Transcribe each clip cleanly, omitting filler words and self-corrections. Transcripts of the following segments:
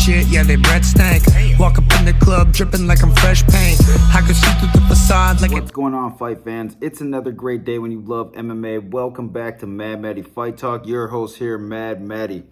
shit, yeah, they bread stank. Walk up in the club, dripping like I'm fresh paint. I could see through the facade like What's going on, fight fans? It's another great day when you love MMA. Welcome back to Mad Matty Fight Talk. Your host here, Mad Matty.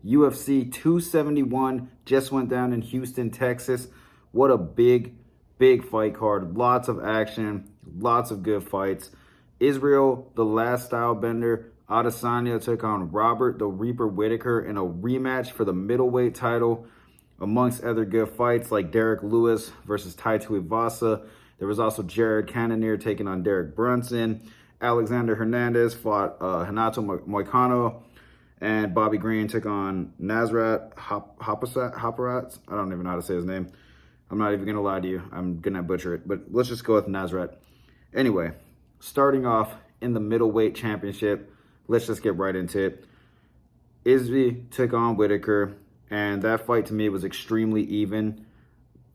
UFC 271 just went down in Houston, Texas. What a big fight card. Lots of action, lots of good fights. Israel, the last style bender, Adesayna took on Robert the Reaper Whittaker in a rematch for the middleweight title, amongst other good fights like Derrick Lewis versus Tuivasa. There was also Cannonier taking on Derrick Brunson. Alexander Hernandez fought Renato Moicano. And Bobby Green took on Nasrat Haqparast. I don't even know how to say his name. I'm not even going to lie to you. I'm going to butcher it. But let's just go with Nasrat. Anyway, starting off in the middleweight championship, let's just get right into it. Izzy took on Whittaker. And that fight to me was extremely even.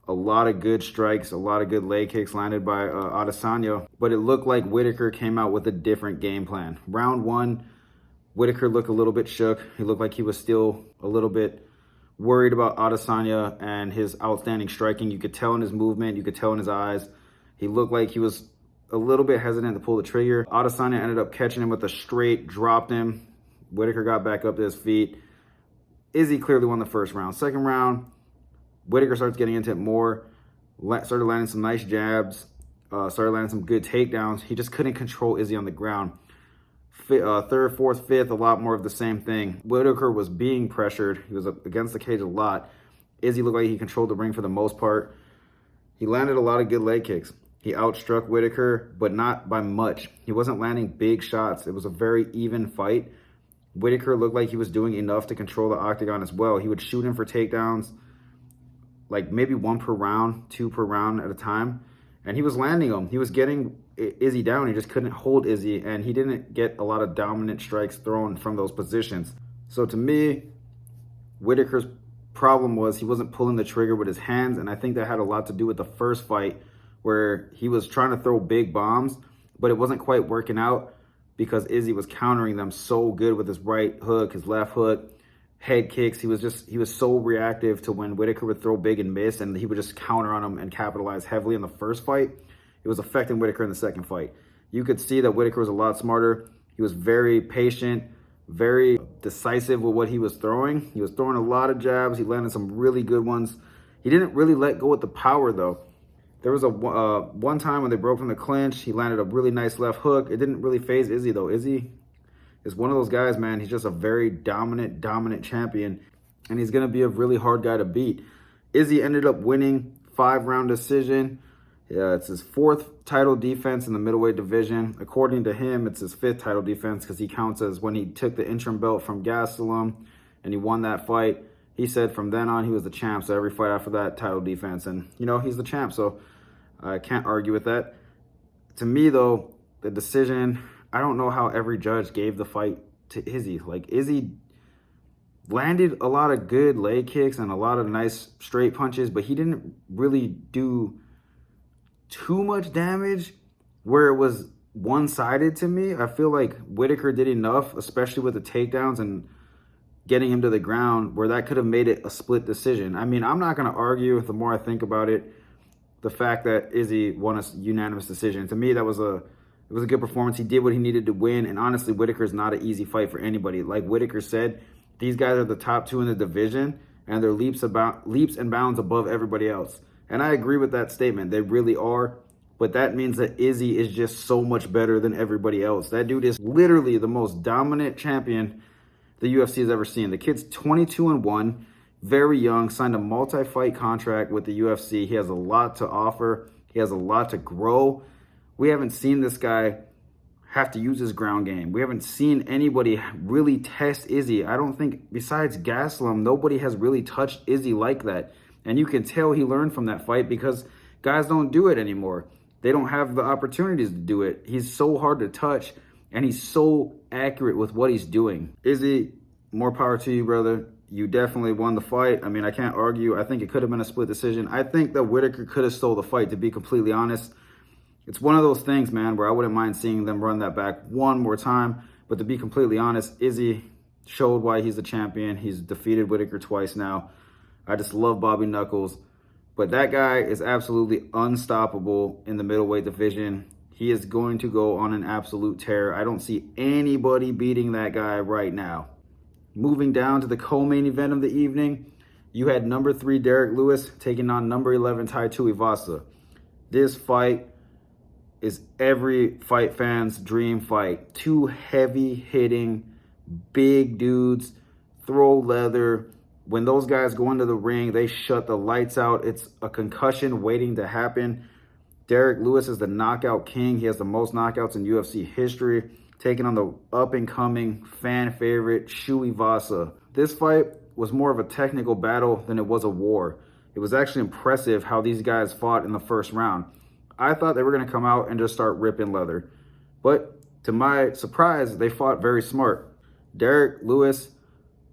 A lot of good strikes, a lot of good leg kicks landed by Adesayna. But it looked like Whittaker came out with a different game plan. Round one, Whittaker looked a little bit shook. He looked like he was still a little bit worried about Adesayna and his outstanding striking. You could tell in his movement. You could tell in his eyes. He looked like he was a little bit hesitant to pull the trigger. Adesayna ended up catching him with a straight, dropped him. Whittaker got back up to his feet. Izzy clearly won the first round. Second round, Whittaker starts getting into it more. Started landing some nice jabs. Started landing some good takedowns. He just couldn't control Izzy on the ground. Third, fourth, fifth, a lot more of the same thing. Whittaker was being pressured. He was up against the cage a lot. Izzy looked like he controlled the ring for the most part. He landed a lot of good leg kicks. He outstruck Whittaker, but not by much. He wasn't landing big shots. It was a very even fight. Whittaker looked like he was doing enough to control the octagon as well. He would shoot him for takedowns, like maybe one per round, two per round at a time. And he was landing them. He was getting Izzy down. He just couldn't hold Izzy, and he didn't get a lot of dominant strikes thrown from those positions. So to me, Whittaker's problem was he wasn't pulling the trigger with his hands, and I think that had a lot to do with the first fight where he was trying to throw big bombs, but it wasn't quite working out because Izzy was countering them so good with his right hook, his left hook, head kicks. He was so reactive to when Whittaker would throw big and miss, and he would just counter on him and capitalize heavily in the first fight. It was affecting Whittaker in the second fight. You could see that Whittaker was a lot smarter. He was very patient, very decisive with what he was throwing. He was throwing a lot of jabs. He landed some really good ones. He didn't really let go with the power, though. There was one time when they broke from the clinch, he landed a really nice left hook. It didn't really faze Izzy, though. Izzy is one of those guys, man. He's just a very dominant champion, and he's going to be a really hard guy to beat. Izzy ended up winning 5-round decision. Yeah, it's his 4th title defense in the middleweight division. According to him, it's his 5th title defense because he counts as when he took the interim belt from Gastelum and he won that fight. He said from then on he was the champ, so every fight after that, title defense. And, you know, he's the champ, so I can't argue with that. To me, though, the decision, I don't know how every judge gave the fight to Izzy. Like, Izzy landed a lot of good leg kicks and a lot of nice straight punches, but he didn't really do too much damage where it was one-sided to me. I feel like Whittaker did enough, especially with the takedowns and getting him to the ground, where that could have made it a split decision. I mean, I'm not going to argue, the more I think about it, the fact that Izzy won a unanimous decision. To me, it was a good performance. He did what he needed to win, and honestly, Whittaker's not an easy fight for anybody. Like Whittaker said, these guys are the top 2 in the division, and they're leaps and bounds above everybody else. And I agree with that statement. They really are. But that means that Izzy is just so much better than everybody else. That dude is literally the most dominant champion the UFC has ever seen. The kid's 22-1, very young, signed a multi-fight contract with the UFC. He has a lot to offer. He has a lot to grow. We haven't seen this guy have to use his ground game. We haven't seen anybody really test Izzy. I don't think, besides Gastelum, nobody has really touched Izzy like that. And you can tell he learned from that fight because guys don't do it anymore. They don't have the opportunities to do it. He's so hard to touch, and he's so accurate with what he's doing. Izzy, more power to you, brother. You definitely won the fight. I mean, I can't argue. I think it could have been a split decision. I think that Whittaker could have stole the fight, to be completely honest. It's one of those things, man, where I wouldn't mind seeing them run that back one more time. But to be completely honest, Izzy showed why he's the champion. He's defeated Whittaker twice now. I just love Bobby Knuckles. But that guy is absolutely unstoppable in the middleweight division. He is going to go on an absolute tear. I don't see anybody beating that guy right now. Moving down to the co-main event of the evening, you had number 3 Derrick Lewis taking on number 11 Tuivasa. This fight is every fight fan's dream fight. Two heavy-hitting, big dudes, throw leather. When those guys go into the ring, they shut the lights out. It's a concussion waiting to happen. Derrick Lewis is the knockout king. He has the most knockouts in UFC history, taking on the up-and-coming fan favorite Tuivasa. This fight was more of a technical battle than it was a war. It was actually impressive how these guys fought in the first round. I thought they were going to come out and just start ripping leather. But to my surprise, they fought very smart. Derrick Lewis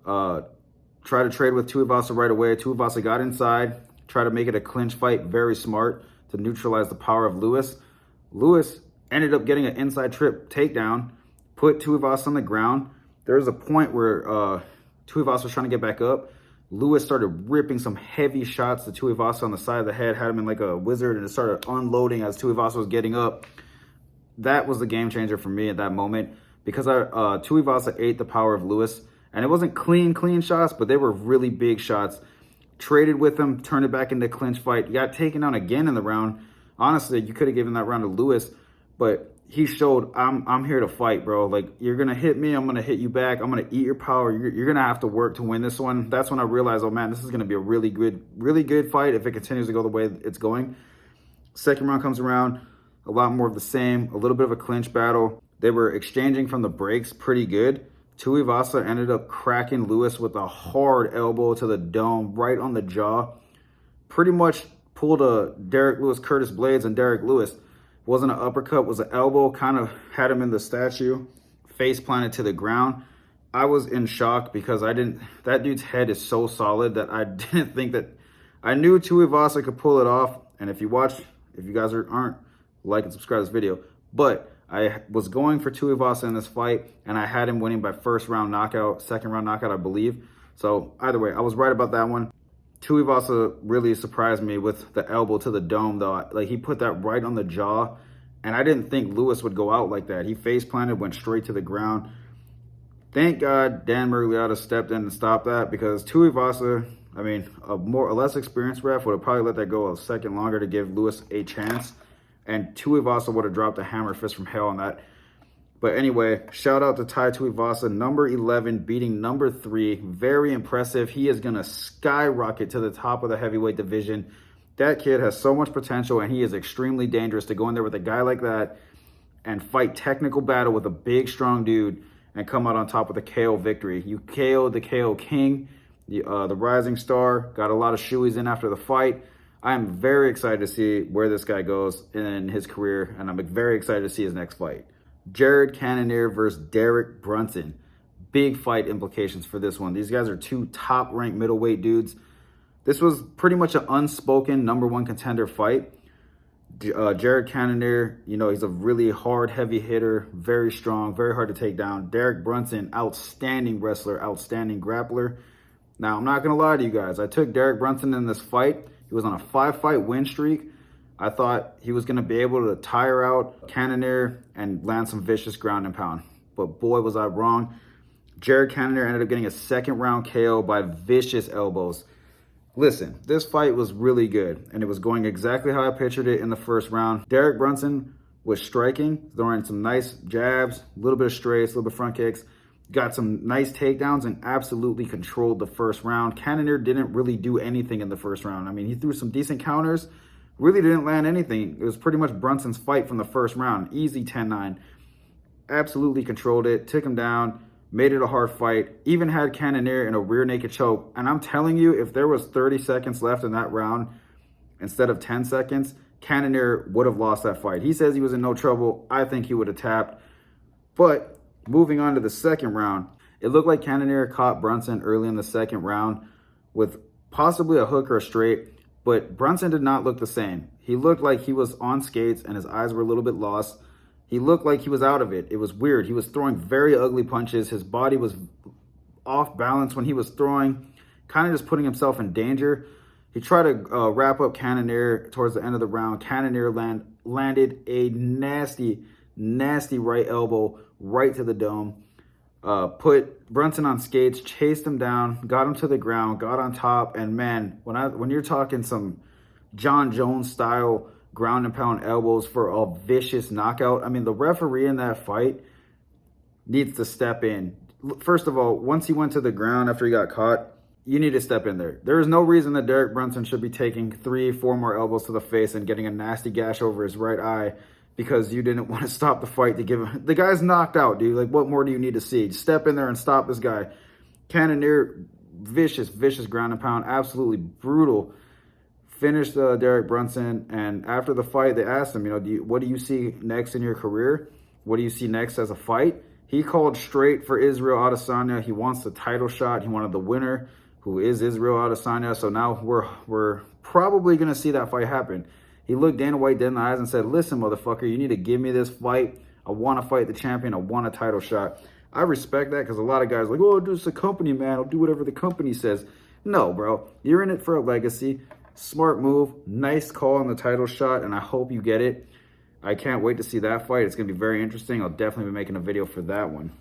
tried to trade with Tuivasa right away. Tuivasa got inside, tried to make it a clinch fight, very smart to neutralize the power of Lewis. Lewis ended up getting an inside trip takedown, put Tuivasa on the ground. There was a point where Tuivasa was trying to get back up. Lewis started ripping some heavy shots to Tuivasa on the side of the head, had him in like a wizard, and it started unloading as Tuivasa was getting up. That was the game changer for me at that moment because Tuivasa ate the power of Lewis. And it wasn't clean shots, but they were really big shots. Traded with him, turned it back into a clinch fight. He got taken down again in the round. Honestly, you could have given that round to Lewis, but he showed, I'm here to fight, bro. Like, you're going to hit me, I'm going to hit you back. I'm going to eat your power. You're going to have to work to win this one. That's when I realized, oh, man, this is going to be a really good fight if it continues to go the way it's going. Second round comes around, a lot more of the same, a little bit of a clinch battle. They were exchanging from the breaks pretty good. Tuivasa ended up cracking Lewis with a hard elbow to the dome, right on the jaw. Pretty much pulled a Derrick Lewis Curtis Blades and Derrick Lewis. Wasn't an uppercut, was an elbow, kind of had him in the statue, face planted to the ground. I was in shock because that dude's head is so solid that I didn't think that, I knew Tuivasa could pull it off. And if you guys aren't, like and subscribe to this video, but I was going for Tuivasa in this fight, and I had him winning by second round knockout, I believe. So either way, I was right about that one. Tuivasa really surprised me with the elbow to the dome, though. Like, he put that right on the jaw, and I didn't think Lewis would go out like that. He face planted, went straight to the ground. Thank God Dan Miragliotta stepped in and stopped that, because Tuivasa, I mean, a less experienced ref would have probably let that go a second longer to give Lewis a chance. And Tuivasa would have dropped a hammer fist from hell on that. But anyway, shout out to Tuivasa, number 11, beating number 3. Very impressive. He is going to skyrocket to the top of the heavyweight division. That kid has so much potential, and he is extremely dangerous to go in there with a guy like that and fight technical battle with a big, strong dude and come out on top with a KO victory. You KO'd the KO king, the rising star, got a lot of shoeys in after the fight. I'm very excited to see where this guy goes in his career, and I'm very excited to see his next fight. Jared Cannonier versus Derrick Brunson. Big fight implications for this one. These guys are two top-ranked middleweight dudes. This was pretty much an unspoken number 1 contender fight. Jared Cannonier, he's a really hard, heavy hitter, very strong, very hard to take down. Derrick Brunson, outstanding wrestler, outstanding grappler. Now, I'm not going to lie to you guys. I took Derrick Brunson in this fight. He was on a 5-fight win streak. I thought he was going to be able to tire out Cannonier and land some vicious ground and pound. But boy, was I wrong. Jared Cannonier ended up getting a second-round KO by vicious elbows. Listen, this fight was really good, and it was going exactly how I pictured it in the first round. Derrick Brunson was striking, throwing some nice jabs, a little bit of straights, a little bit of front kicks. Got some nice takedowns and absolutely controlled the first round. Cannonier didn't really do anything in the first round. I mean, he threw some decent counters, really didn't land anything. It was pretty much Brunson's fight from the first round. Easy 10-9. Absolutely controlled it, took him down, made it a hard fight, even had Cannonier in a rear naked choke. And I'm telling you, if there was 30 seconds left in that round instead of 10 seconds, Cannonier would have lost that fight. He says he was in no trouble. I think he would have tapped. But moving on to the second round, it looked like Cannonier caught Brunson early in the second round with possibly a hook or a straight, but Brunson did not look the same. He looked like he was on skates and his eyes were a little bit lost. He looked like he was out of it. It was weird. He was throwing very ugly punches. His body was off balance when he was throwing. kind of just putting himself in danger. He tried to wrap up Cannonier towards the end of the round. Cannonier landed a nasty, nasty right elbow right to the dome. Put Brunson on skates, chased him down, got him to the ground, got on top, and man, when you're talking some John Jones style ground and pound elbows for a vicious knockout, I mean, the referee in that fight needs to step in. First of all, once he went to the ground after he got caught, you need to step in there. There is no reason that Derrick Brunson should be taking 3-4 more elbows to the face and getting a nasty gash over his right eye because you didn't want to stop the fight to give him... The guy's knocked out, dude. Like, what more do you need to see? Step in there and stop this guy. Cannonier, vicious, vicious ground and pound. Absolutely brutal. Finished Derrick Brunson, and after the fight, they asked him, what do you see next in your career? What do you see next as a fight? He called straight for Izzy Adesayna. He wants the title shot. He wanted the winner, who is Izzy Adesayna. So now we're probably going to see that fight happen. He looked Dana White dead in the eyes and said, listen, motherfucker, you need to give me this fight. I want to fight the champion. I want a title shot. I respect that because a lot of guys are like, oh, it's a company, man. I'll do whatever the company says. No, bro. You're in it for a legacy. Smart move. Nice call on the title shot, and I hope you get it. I can't wait to see that fight. It's going to be very interesting. I'll definitely be making a video for that one.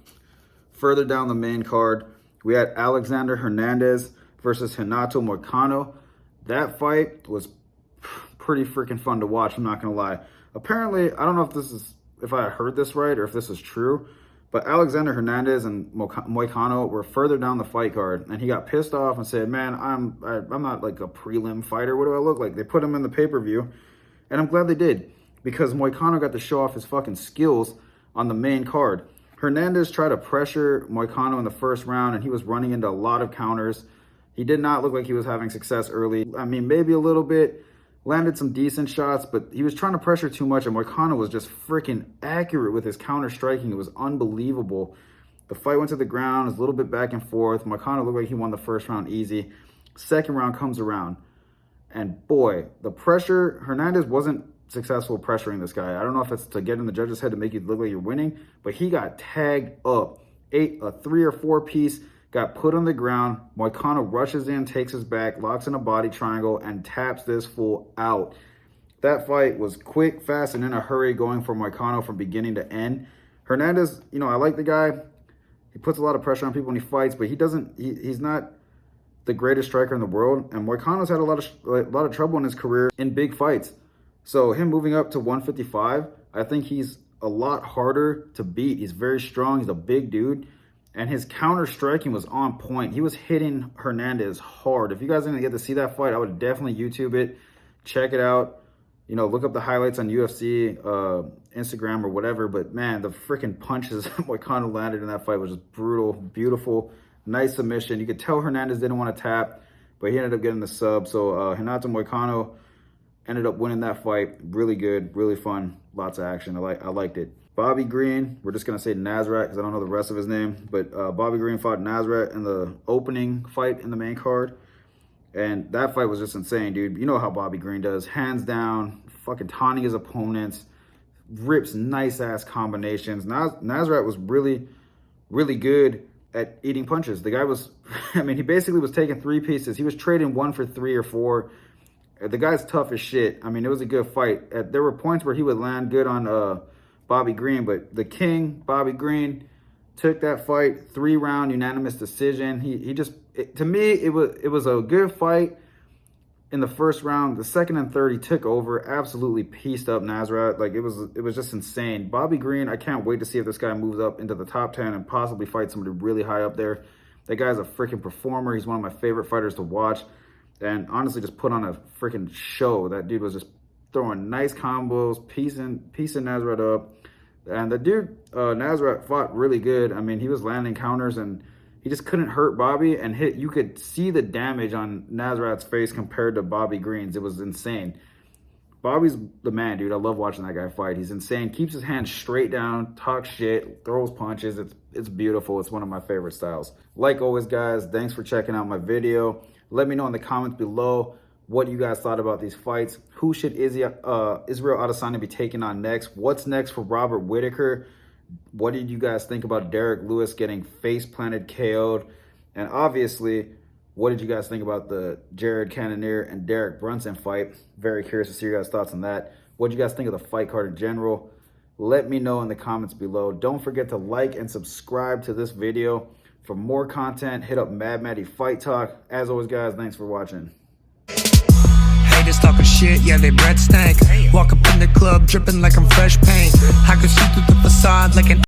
Further down the main card, we had Alexander Hernandez versus Renato Moicano. That fight was pretty freaking fun to watch, I'm not going to lie. Apparently, I don't know if I heard this right or if this is true, but Alexander Hernandez and Moicano were further down the fight card, and he got pissed off and said, man, I'm not like a prelim fighter. What do I look like? They put him in the pay-per-view, and I'm glad they did, because Moicano got to show off his fucking skills on the main card. Hernandez tried to pressure Moicano in the first round, and he was running into a lot of counters. He did not look like he was having success early. I mean, maybe a little bit. Landed some decent shots, but he was trying to pressure too much, and Moicano was just freaking accurate with his counter striking. It was unbelievable. The fight went to the ground. It was a little bit back and forth. Moicano looked like he won the first round easy. Second round comes around, and boy, the pressure, Hernandez wasn't successful pressuring this guy. I don't know if it's to get in the judge's head to make you look like you're winning, but he got tagged up. A 3 or 4 piece, got put on the ground. Moicano rushes in, takes his back, locks in a body triangle, and taps this fool out. That fight was quick, fast, and in a hurry, going for Moicano from beginning to end. Hernandez, I like the guy. He puts a lot of pressure on people when he fights, but he's not the greatest striker in the world. And Moicano's had a lot of trouble in his career in big fights. So him moving up to 155, I think he's a lot harder to beat. He's very strong. He's a big dude. And his counter striking was on point. He was hitting Hernandez hard. If you guys didn't get to see that fight, I would definitely YouTube it. Check it out. Look up the highlights on UFC, Instagram, or whatever. But man, the freaking punches Moicano landed in that fight was just brutal, beautiful, nice submission. You could tell Hernandez didn't want to tap, but he ended up getting the sub. So Renato Moicano ended up winning that fight. Really good, really fun, lots of action. I liked it. Bobby Green, we're just going to say Nasrat because I don't know the rest of his name, but Bobby Green fought Nasrat in the opening fight in the main card, and that fight was just insane, dude. You know how Bobby Green does. Hands down, fucking taunting his opponents, rips nice-ass combinations. Nasrat was really, really good at eating punches. The guy was, he basically was taking 3 pieces. He was trading 1 for 3 or 4. The guy's tough as shit. It was a good fight. There were points where he would land good on Bobby Green, but the king, Bobby Green, took that fight 3-round unanimous decision. To me, it was a good fight in the first round. The second and third, he took over, absolutely pieced up Nasrat. Like, it was just insane. Bobby Green, I can't wait to see if this guy moves up into the top 10 and possibly fight somebody really high up there. That guy's a freaking performer. He's one of my favorite fighters to watch, and honestly just put on a freaking show. That dude was just throwing nice combos, piecing Nasrat up. And the dude, Nasrat, fought really good. He was landing counters, and he just couldn't hurt Bobby. And you could see the damage on Nasrat's face compared to Bobby Green's. It was insane. Bobby's the man, dude. I love watching that guy fight. He's insane. Keeps his hands straight down, talks shit, throws punches. It's beautiful. It's one of my favorite styles. Like always, guys, thanks for checking out my video. Let me know in the comments below what you guys thought about these fights. Who should Izzy Adesayna be taking on next? What's next for Robert Whittaker? What did you guys think about Derrick Lewis getting face planted KO'd? And obviously, What did you guys think about the Cannonier and Derrick Brunson fight? Very curious to see your guys' thoughts on that. What did you guys think of the fight card in general? Let me know in the comments below. Don't forget to like and subscribe to this video. For more content, hit up Mad Matty Fight Talk. As always, guys, thanks for watching. Haters talking shit, yeah, they breath stank. Walk up in the club, dripping like I'm fresh paint. I can see through the facade like an